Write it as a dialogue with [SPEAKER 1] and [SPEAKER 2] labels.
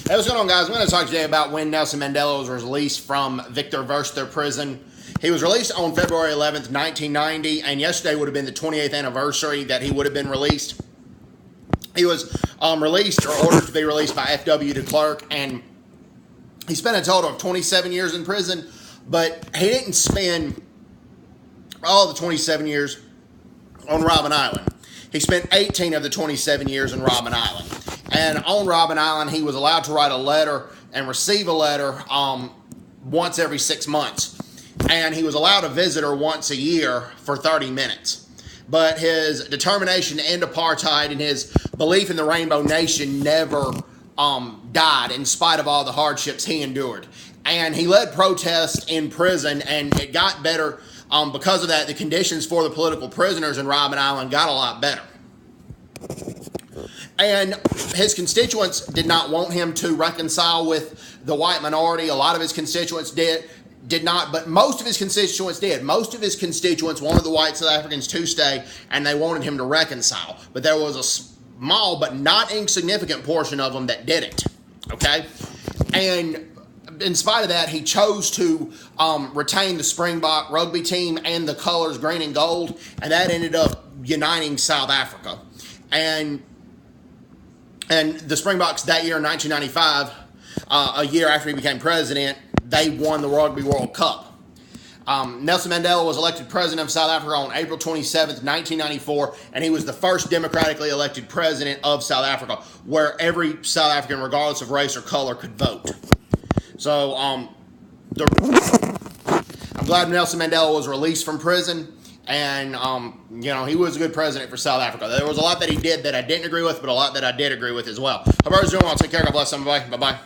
[SPEAKER 1] Hey, what's going on, guys? I'm going to talk today about when Nelson Mandela was released from Victor Verster prison. He was released on February 11th, 1990, and yesterday would have been the 28th anniversary that he would have been released. He was released, or ordered to be released, by F.W. de Klerk, and he spent a total of 27 years in prison, but he didn't spend all the 27 years on Robben Island. He spent 18 of the 27 years in Robben Island. And on Robben Island, he was allowed to write a letter and receive a letter once every 6 months. And he was allowed a visitor once a year for 30 minutes. But his determination to end apartheid and his belief in the Rainbow Nation never died, in spite of all the hardships he endured. And he led protests in prison, and it got better. Because of that, the conditions for the political prisoners in Robben Island got a lot better. And his constituents did not want him to reconcile with the white minority. A lot of his constituents did not, but most of his constituents did. Most of his constituents wanted the white South Africans to stay, and they wanted him to reconcile. But there was a small but not insignificant portion of them that didn't, okay? And in spite of that, he chose to retain the Springbok rugby team and the colors green and gold, and that ended up uniting South Africa. And the Springboks that year in 1995, a year after he became president, they won the Rugby World Cup. Nelson Mandela was elected president of South Africa on April 27th, 1994, and he was the first democratically elected president of South Africa, where every South African, regardless of race or color, could vote. So I'm glad Nelson Mandela was released from prison. And, he was a good president for South Africa. There was a lot that he did that I didn't agree with, but a lot that I did agree with as well. Hope everyone's doing well. Take care. God bless. Bye-bye. Bye-bye.